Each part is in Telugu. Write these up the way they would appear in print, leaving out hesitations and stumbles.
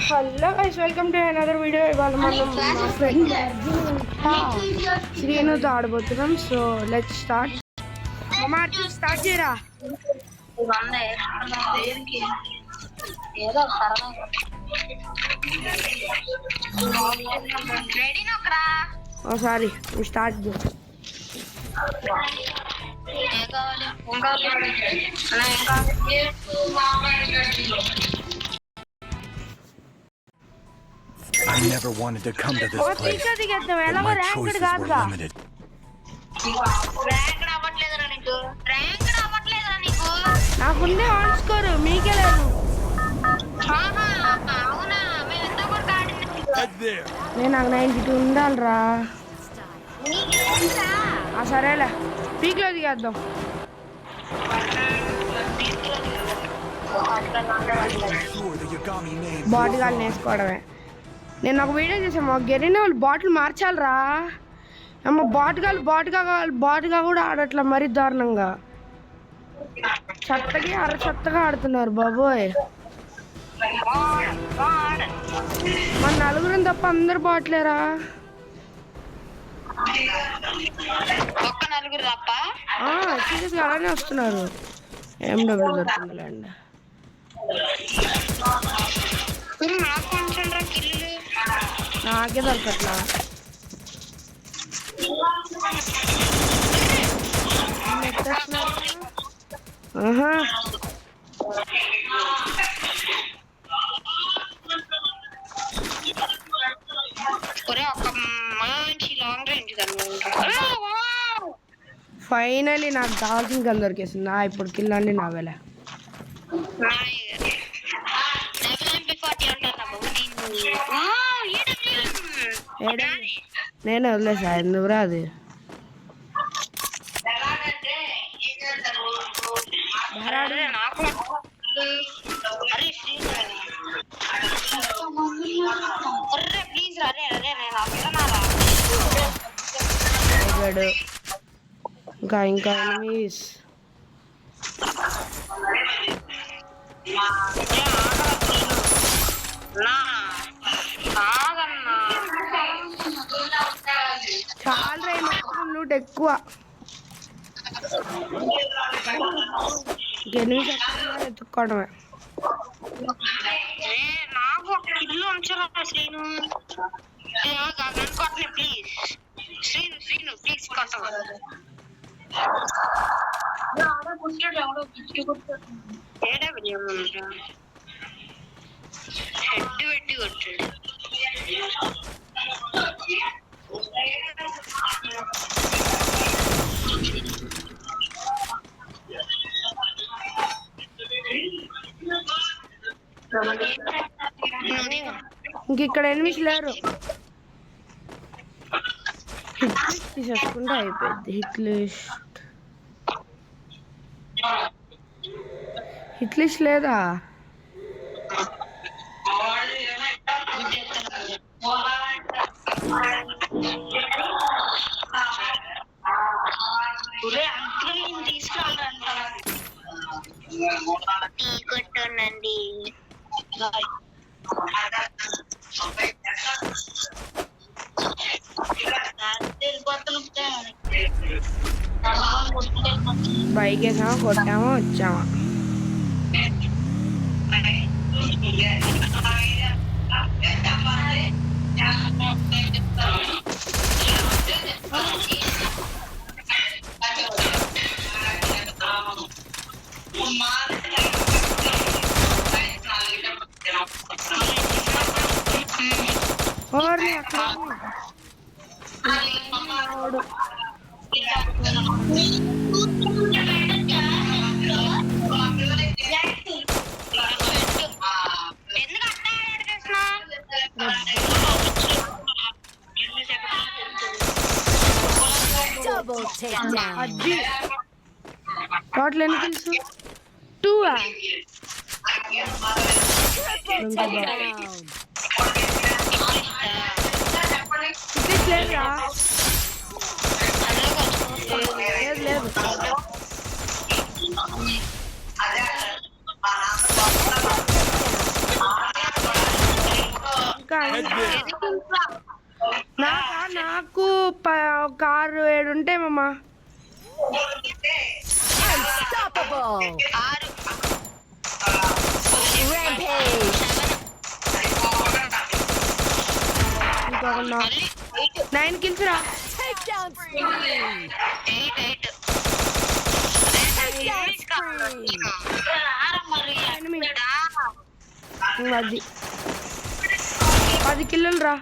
Hello guys, welcome to another video. ఇవాళ మనం మా ఫ్రెండ్ శ్రీనుతో ఆడబోతున్నాం. So let's start. మార్చి స్టార్ట్ చేయరా. సారీ, స్టార్ట్ చేయ. I never wanted to come to this place, but my choices were limited. నాకుండే ఆన్ స్కోర్, మీకే లేదు. నేను నాకు 92 ఉండాలిరా. సరేలే, పీక్లో దిగేద్దాం. బాడీ గార్డ్ని వేసుకోవడమే. నేను ఒక వీడియో చేసాను, మా గెరీనా వాళ్ళు బాటిల్ మార్చాలరా. అమ్మ బాటుగా కూడా ఆడట్లా, మరీ దారుణంగా చెత్తగా ఆడుతున్నారు బాబోయ్. మన నలుగురం తప్ప అందరు బాట్లేరా. సీరియస్గా అలానే వస్తున్నారు. ఏం డబ్బులు దొరుకుతుందిలేండి. నాకే దొరకట్లా. ఫైనలీ నాకు కావాల్సిన గన్ దొరికేసింది. ఇప్పుడు కిల్ అండి నా వేళ. నేనే వదిలేసా, ఎందుకురా అది. ఇంకా ఎనిమీస్. చాలా లూట్ ఎక్కువ. ఎత్తుక్కోవడమే. ఇంకిక్కడ ఎనిమిస్ లేరు. తీసేసుకుంటే అయిపోయింది. హిట్ లిస్ట్ లేదా? కొట్టండి. బైక్ వేసామా, కొట్టామా, వచ్చామా. టోటల్ ఎన్ని కిల్స్? 2. లేదు. Head there. నాకు ఒక 6-7 ఉంటాయి మామ. Unstoppable. Rampage. ఇంకొక 9 కిల్స్ రా. Takedown spree. Takedown spree. అది 10 కిల్లులు రా.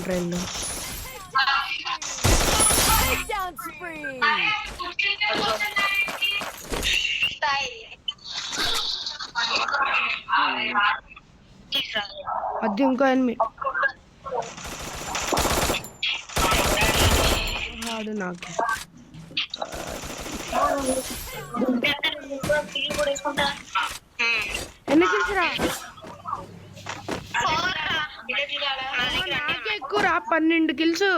ట్రైన్లో Takedown spree. అది ఇంకో 8 ఆడు నాకు ఎన్ని కిల్స్ రా? నాకే ఎక్కువ రా 12 కిల్స్.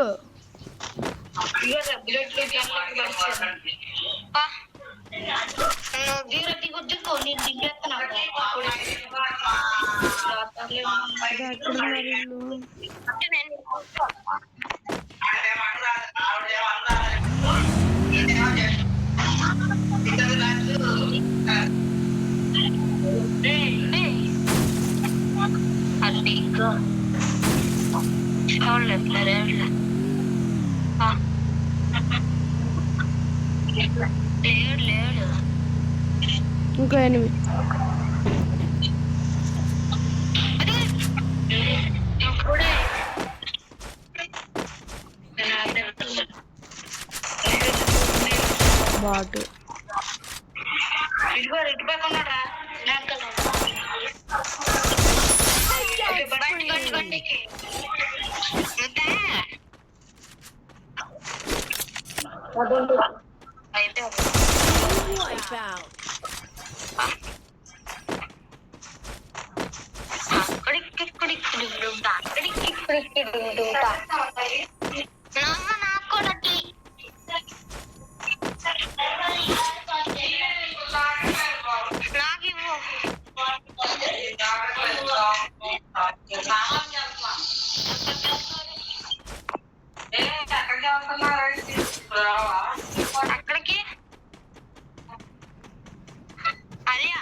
ఇంకో 8. Bot Wipeout. అక్కడికి అలియా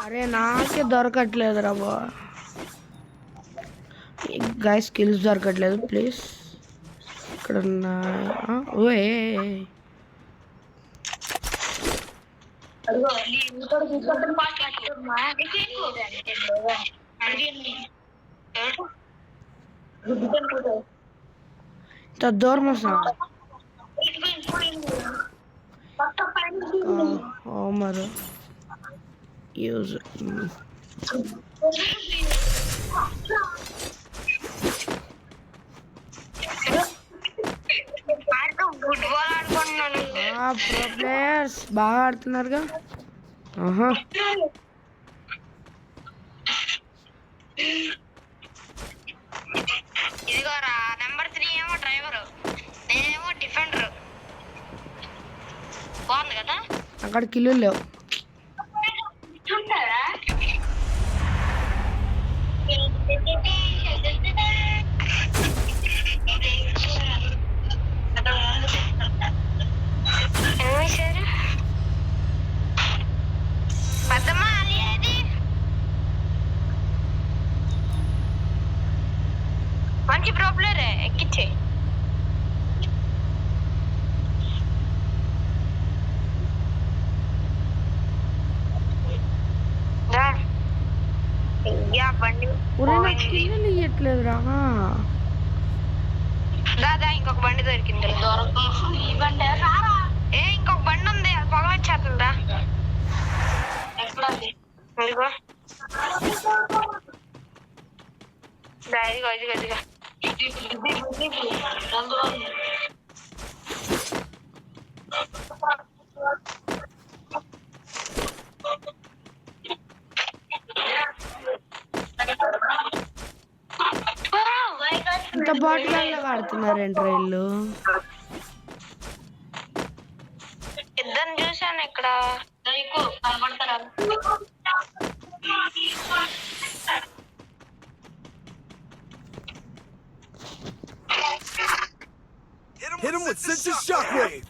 అరే నాకే దొరకట్లేదు రా బా. గైస్ స్కిల్స్ దొరకట్లేదు ప్లీజ్. ఇక్కడ ఓయ్ దూరం వస్తా మరి యూజ్ ప్రో ప్లేయర్స్ బాగా ఆడుతున్నారుగా. ఆహా ఇదిగోరా నెంబర్ 3 ఏమో డ్రైవర్, నేనేమో డిఫెండర్. బాగుంది కదా. అక్కడ కిల్లు లేవు. ఒరే నాకు కిందలు ఇయ్యట్లేదురా. దాదా ఇంకొక బండి దొరికింది. ఈ బండి ఇంకొక బండి ఉంది, అది పొగ వచ్చేస్తుందా? ఎక్కడ ఇదిగో ఇదిగో ఇదిగో ఇంత బాటిల్ ఆడుతున్నారేంట్రా వీళ్ళు? ఇద్దరిని చూసాను ఇక్కడ. కనబడతారా? Hit him with Senses Shockwave!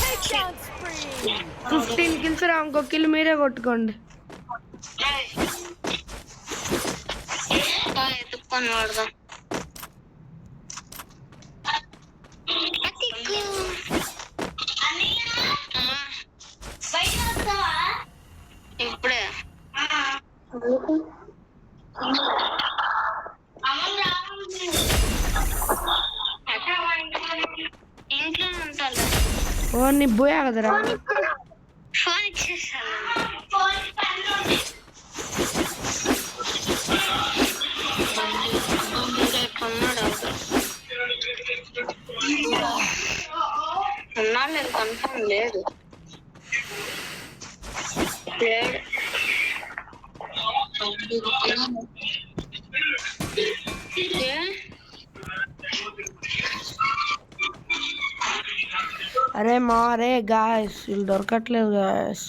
Takedown spree. 15 kills రా, ఇంకో కిల్ మీరే కొట్టుకోండి. ఎత్తుకొని వాడదాం. ఇప్పుడే ఇంట్లో ఉంటాను. ఓ నీ పోయా కదరా. ఫోన్ ఇచ్చేసాను. ఉన్నాడు లేదు, కన్ఫర్మ్ లేదు. అరే మారే గాయస్, వీళ్ళు దొరకట్లేదు గాయస్.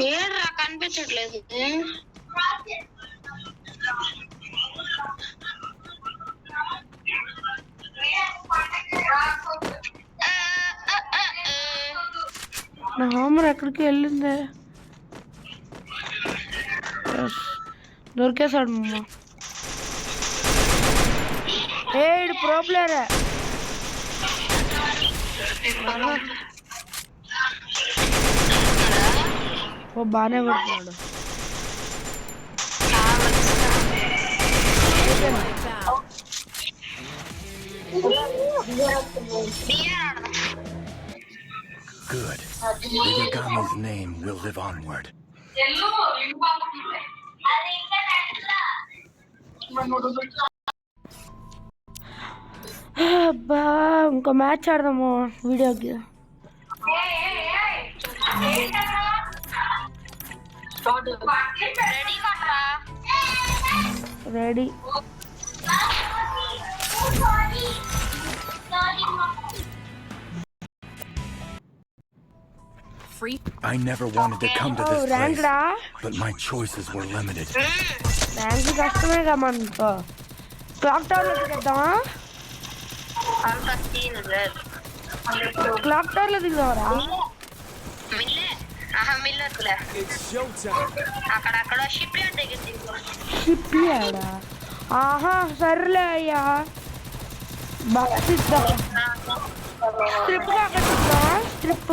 ఏడ్రా కనిపించట్లేదు. నా హోమర్ ఎక్కడికి వెళ్ళిందే? దొరికేశాడు మమ్మ. ఏడు ప్రో ప్లేయరే. ఓ బాగానే కొడుతున్నాడు. Good. Ryugami's name will live onward. అబ్బా, ఇంకో మ్యాచ్ ఆడదాము వీడియోకి. Ready. I never wanted to come to this rank place, రా. but my choices were limited. Rank కష్టమేగా మనతో. క్లాక్ టవర్ లో దిగద్దామా? అంత సీన్ లేదు. క్లాక్ టవర్ లో దిగుదామరా? మిల్లర్లే అక్కడక్కడ షిప్ యార్డ్ దిగింది. షిప్ యార్డా? ఆహా సర్లే అయ్యా, బస్ ఇద్దాం. స్ట్రిప్ అక్కడ ఇద్దామా? స్ట్రిప్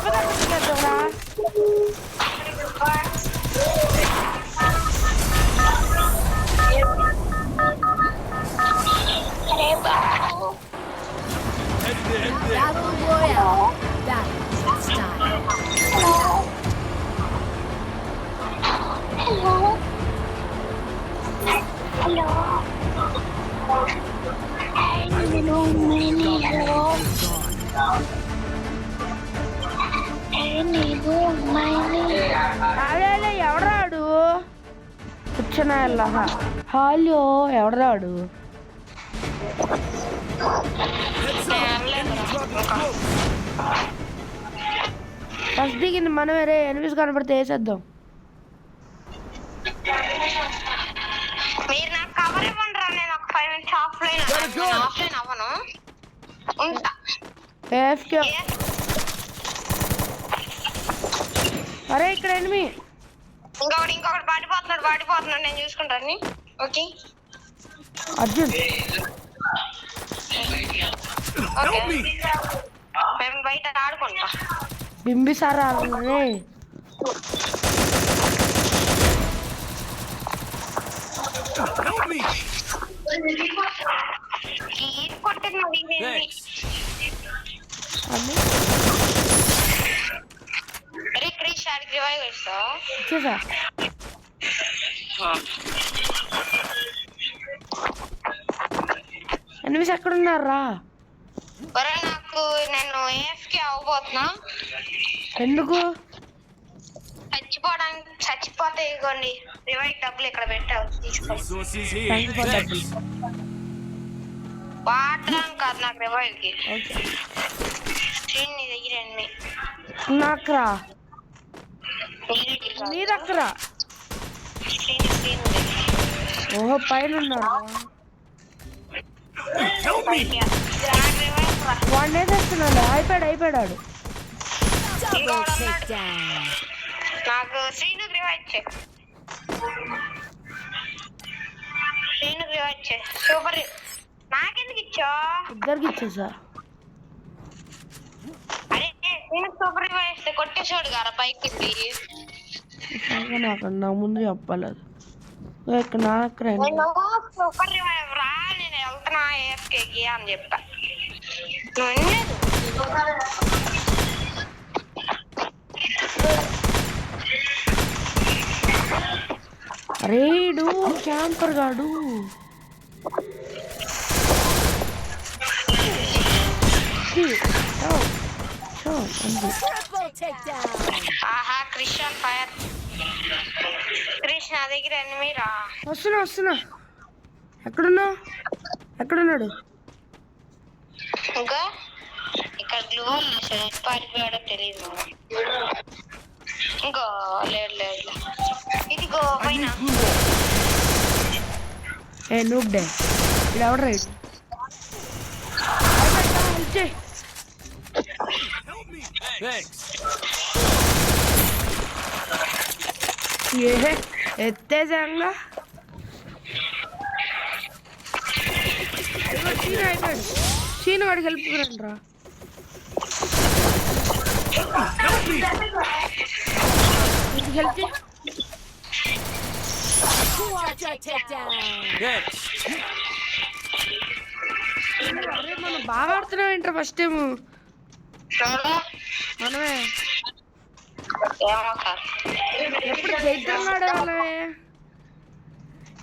దగ్గర దిగద్దామరా? Battle Royale. Battle style. అదే ఎవరాడు కూర్చున్నా. హలో ఎవరాడు? ఫస్ట్ దిగింది మనమే రే, ఎనిమిస్ కనపడితే వేసేద్దాం. మీరు నాకు కవర్ ఇవ్వండి రా, నేను ఒక 5 minutes ఆఫ్లైన్ అవ్వను. ఉంటా. ఏఎఫ్కే. అరే ఇక్కడ ఎనిమి. ఇంకొకటి పడిపోతున్నాడు, నేను చూసుకుంటాను. ఓకే అర్జున్ మేము బయట ఆడుకుంటా. బింబిసారా రే. చూసా ఎనిమిస్ ఎక్కడున్నారా? నాకు నేను ఏఎఫ్కే అవ్వబోతున్నా. ఎందుకు? చచ్చిపోతే ఇగోండి రివైవ్ డబ్బులు ఇక్కడ పెట్టావు, తీసుకోండి. వాడడం కాదు నాకు రివైవ్ కి. నీ దగ్గర ఎన్ని నాకురా, నీ దగ్గర. ఓహో పైన ఉన్నారు. వాడినే తెస్తున్నాడు. అయిపోయాడు. నాకు శ్రీను రివైవ్ సూపర్. నాకెందుకు ఇచ్చా? ఇద్దరికి ఇచ్చేసా. అరే శ్రీను సూపర్ రివైవ్ ఇస్తే కొట్టేసాడు కదా పైకి. నాకు ముందు చెప్పలేదు. ఇక్కడ సూపర్ రివైవ్ రా, నేను వెళ్తున్నా ఏఎఫ్కేకి అని చెప్పా. రేడు క్యాంపర్ గాడు. ఆహా క్రిస్టియన్ ఫైర్. కృష్ణ దగ్గర ఎనిమి రా. వస్తున్నా. ఎక్కడున్నాడు? ఇంకా ఇక్కడ గ్లూ పారిపోయాడో తెలియదు. ఇంకో లేదు ఇదిగో పైన. ఏ నూబ్ డే ఇది ఎవడ రైట్? ఏ ఎత్తేసాంగా. అయిపోయాడు. చీన వాడికి హెల్ప్ రండి రా. హెల్ప్ అరే మనం బాగా ఆడుతున్నాం ఏంట్రా ఫస్ట్ టైం. మనమే ఎప్పుడు జైత్రం ఆడేవాళ్ళమే.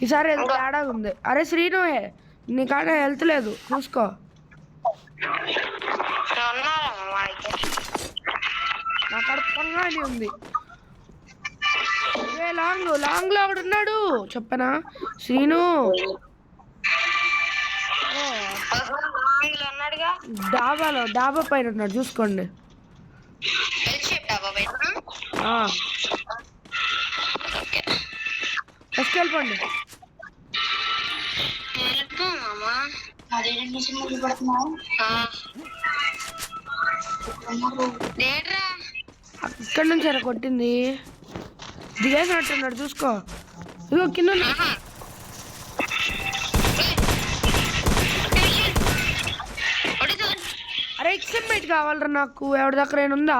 ఈసారి ఏదో తేడా ఉంది. అరే శ్రీను నీ కాడ హెల్త్ లేదు, చూసుకో. నా కాడ పొంగాని ఉంది. లాంగ్ లో ఒకడు ఉన్నాడు చెప్పనా శ్రీను. డాబా పైన ఉన్నాడు చూసుకోండి. ఫస్ట్ వెళ్ళిపోండి. ఇక్కడ నుంచి అలా కొట్టింది. దిగేసినట్టున్నాడు చూసుకో. ఇగో కింద అరే ఎక్స్పెరిమెంట్ కావాలరా నాకు. ఎవరి దగ్గర ఏముందా?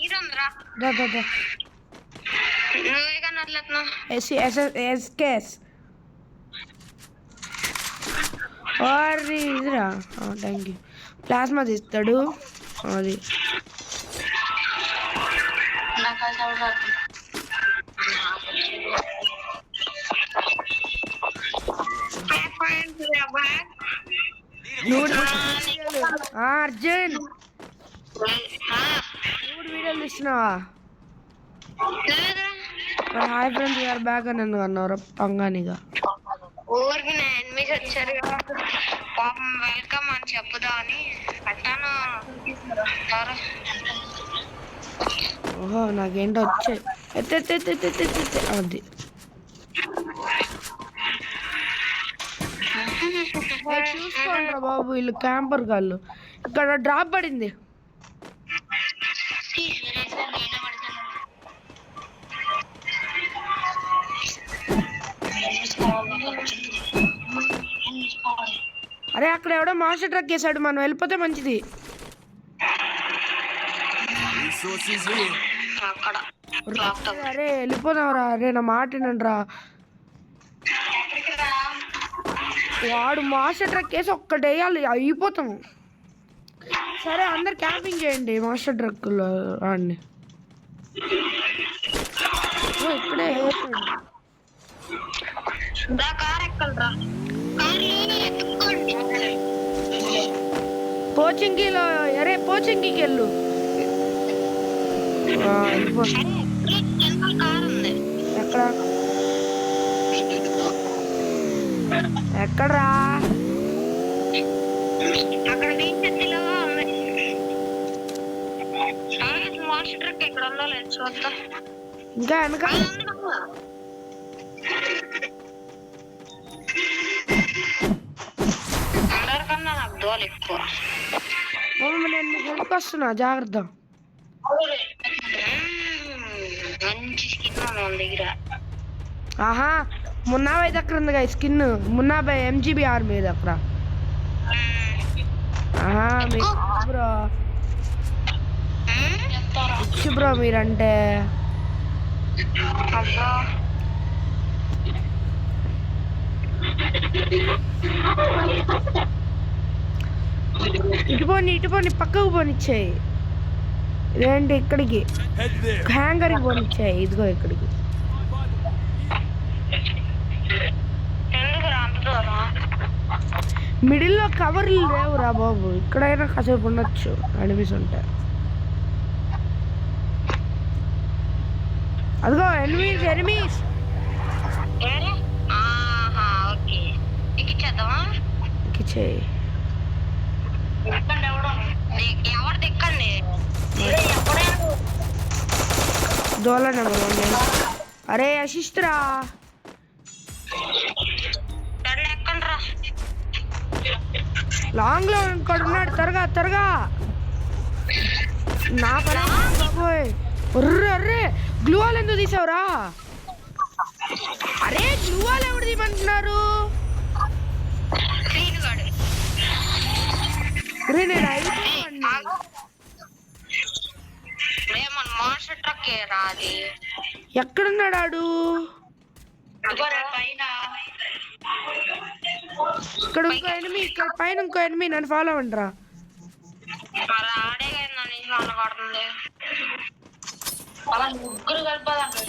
ఇదిరా థ్యాంక్ యూ. ప్లాస్మా తీస్తాడు అది. అర్జున్ వీడియోలు ఇస్తున్నావా? హాయ్ ఫ్రెండ్స్ యూఆర్ బ్యాక్ అని ఎందుకు అన్నారు పంగానిగా? ఊరికి నా ఎనిమిది వచ్చారు పాపం వెల్కమ్ అని చెప్పుదా అని పెట్టాను. ఓహో నాకేంటో వచ్చాయి. ఎత్తే అది చూసుకోండి రా బాబు, వీళ్ళు క్యాంపర్ గాళ్ళు. ఇక్కడ డ్రాప్ పడింది. అరే అక్కడ ఎవడో మాస్టర్ ట్రక్ వేసాడు, మనం వెళ్ళిపోతే మంచిది. అరే వెళ్ళిపోదాంరా. అరే నా మాట వినండిరా. వాడు మాస్టర్ ట్రక్ వేసి ఒక్కటి వేయాలి, అయిపోతాం. సరే అందరు క్యాంపింగ్ చేయండి మాస్టర్ ట్రక్లో రాండి. ఇక్కడే పోచింగిలో. అరే పోచింగికి వెళ్ళు. ఎక్కడ ఎక్కడరా? అక్కడ మాస్టర్ ట్రక్ ఇక్కడ ఉండాలి. ఇంకా వెనక అందరికన్నా నాకు దోలు ఎక్కువ. నేను మీకు హెల్ప్ వస్తున్నా, జాగ్రత్త. మంచి స్కిన్ ఉంది వాళ్ళ దగ్గర. ఆహా మున్నాబాయ్ దగ్గర ఉంది కదా స్కిన్. మున్నాబాయ్ MGBR మీద అక్కడ. ఆహా మీకు బ్రో ఇచ్చి బ్రో మీరంటే. ఇటు పోని పక్కకు పోనిచ్చాయి. ఇదేంటి ఇక్కడికి హ్యాంగర్కి పోనిచ్చాయి. ఇదిగో ఇక్కడికి. మిడిల్లో కవర్లు లేవురా బాబు. ఇక్కడైనా కాసేపు ఉండొచ్చు అనిపిస్తుంటే. అదిగో ఎనిమీస్. ఎక్కిచ్చేయి. ఎవరు దిక్కండి దోల నెంబర్ 1. అరే అసిస్ట్రా ఎక్కండ్రా. లాంగ్ లో ఇంకోటి ఉన్నాడు. త్వరగా నా పని బాబోయ్. అర్రే గ్లూవాల్ ఎందుకు తీసావురా? అరే గ్లూవాల్ ఎవరు తీయమంటున్నారు? ఎక్కడున్నాడు ఆడు? ఇక్కడ ఇంకో ఎనిమి, ఇక్కడ పైన ఇంకో ఎనిమి. నన్ను ఫాలో అవ్వండిరా. ముగ్గురు కలిపదండి.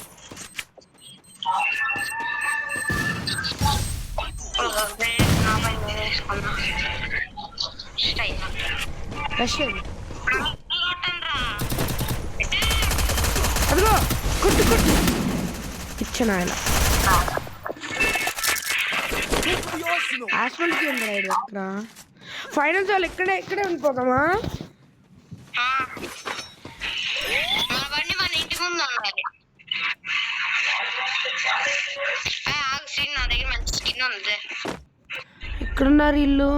అదిగో కొట్టు ఇచ్చిన ఆయన హాస్పిటల్కి ఉంది రైడ్. అక్కడ ఫైనల్స్ వాళ్ళు ఇక్కడే ఉండిపోతామా? మన ఇంటి ముందు ఉండాలి. నా దగ్గర మంచి స్కిన్ ఉంది. ఇక్కడున్నారు ఇల్లు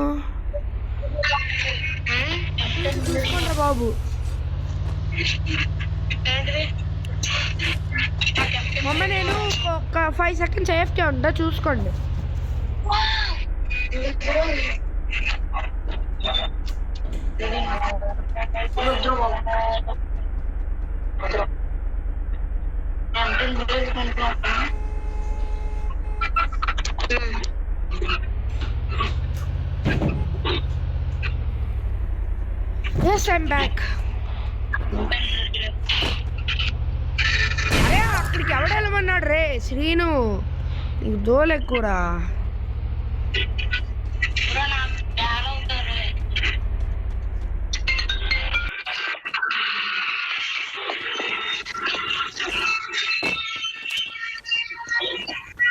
బాబు. మమ్మ నేను ఒక 5 seconds సేఫ్టీ ఉంటా, చూసుకోండి. Yes, I'm back. అరే అక్కడికి ఎవడు వెళ్ళమన్నాడు రే శ్రీను? నీకు దోలెక్కురా.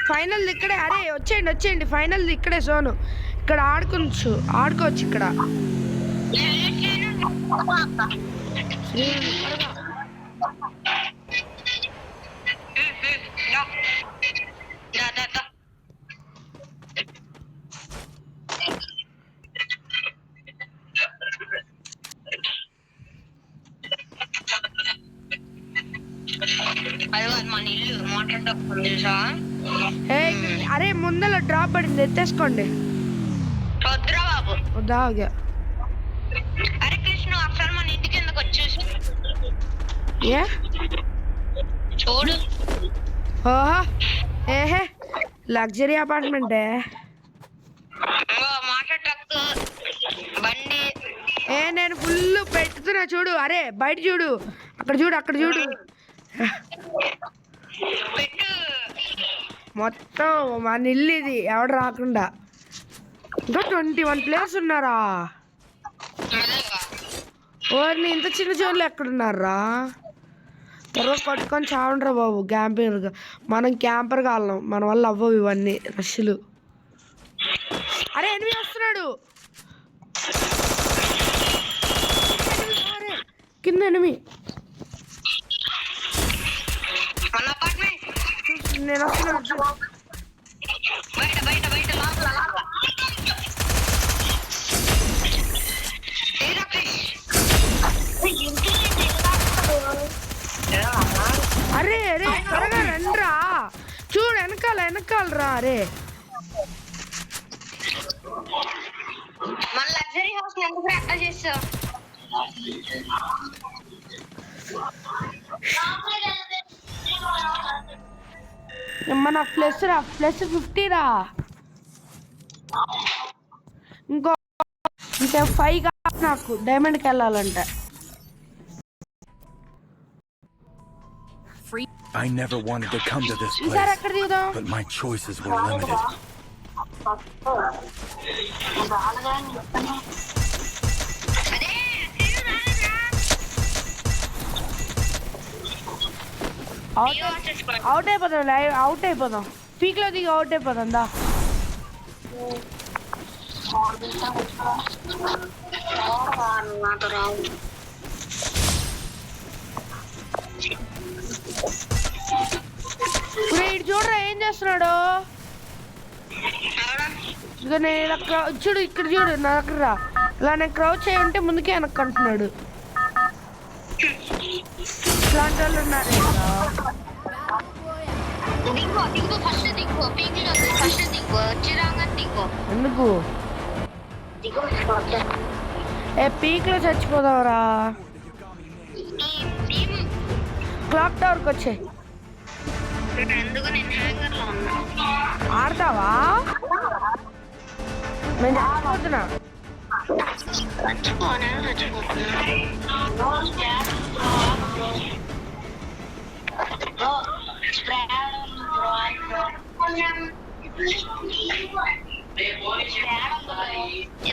ఫైనల్ ఇక్కడే. అరే వచ్చేయండి ఫైనల్ ఇక్కడే జోను. ఇక్కడ ఆడుకోవచ్చు ఇక్కడ. అది కాదు మన ఇల్లు మోటార్ తక్కువ తెలుసా. అరే ముందర డ్రాప్ పడింది, ఎత్తేసుకోండి. వద్దురా బాబు. వద్దా ఓకే. అరే కృష్ణ ఒకసారి మన ఇంటి కిందకి వచ్చేసి ఏ చూడు. ఓహో ఏహే లగ్జరీ అపార్ట్మెంటే. మోటార్ ట్రక్ బండి. నేను ఫుల్ పెట్టుతున్నా చూడు. అరే బయట చూడు, అక్కడ చూడు, అక్కడ చూడు. పెట్టు. మొత్తం మన ఇల్లు ఇది, ఎవడు రాకుండా. ఇంకా 21 ప్లేయర్స్ ఉన్నారా? ఓర్ని ఇంత చిన్న జోన్లు ఎక్కడున్నారా? త్వరగా కొట్టుకొని చావండ్రా బాబు క్యాంపర్గా. మనం క్యాంపర్ కాలం, మన వల్ల అవ్వవు ఇవన్నీ రష్లు. అరే ఎనిమి వస్తున్నాడు కింద ఎనిమి. నేను వస్తున్నాను. బయట బయట బయట లోపల లోపల. అరే అరే త్వరగా రండ్రా, చూడు వెనకాల వెనకాలరా. అరే మన లగ్జరీ హౌస్ ఎందుకు అట్లా చేస్తావు? మన ప్లస్ రా, ప్లస్ 50 రా. ఇంకా 5 కావాలి నాకు డైమండ్కి వెళ్ళాలంటే. I never wanted to come to this ఈసారి place, ఎక్కడ దిగుదాం? but my choices were limited. Out అయిపోదాం, లైవ్ అవుట్ అయిపోదాం. పీక్ లో దిగి అవుట్ అయిపోదాం. దా ఇటు చూడరా ఏం చేస్తున్నాడు. ఇక నేను ఇలా చూడు, ఇక్కడ చూడు నా దగ్గర రా. ఇలా నేను క్రౌచ్ చేయి ఉంటే ముందుకే వెనక్కి అంటున్నాడు. ఇట్లాంటి వాళ్ళు ఉన్నారు. దిగు దిగు ఫస్ట్ దిగు. పీక్ లో ఫస్ట్ దిగు. చిరాంగా దిగు. ఎందుకు దిగు. పీక్ లో చచ్చిపోదావరా. క్లాక్ టవర్కి వచ్చే. ఎందుకు నేను హ్యాంగర్ లో ఉన్నా. ఆడతావా? నేను చచ్చిపోతున్నా. చచ్చిపోనే చచ్చిపోతున్నా.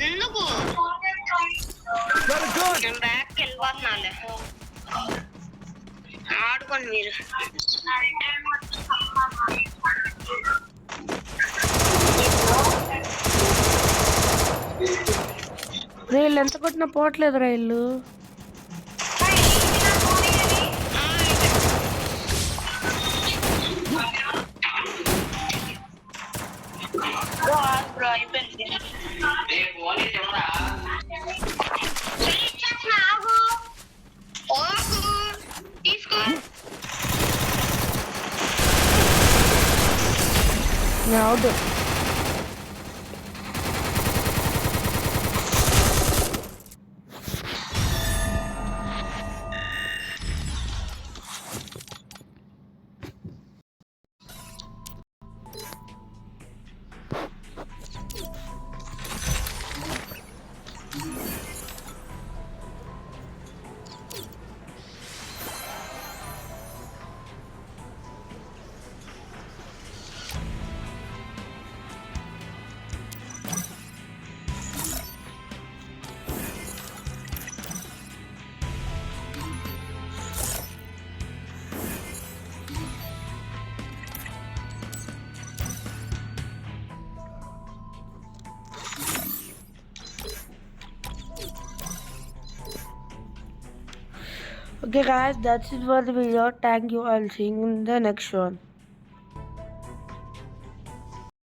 ఎందుకు నేను బ్యాగ్కి వెళ్ళిపోతున్నాలే. ఆడుకోండి మీరు. రైళ్ళు ఎంత కొట్టినా పోవట్లేదు రైళ్ళు. Out. Okay guys, that's it for the video. Thank you. I'll see you in the next one.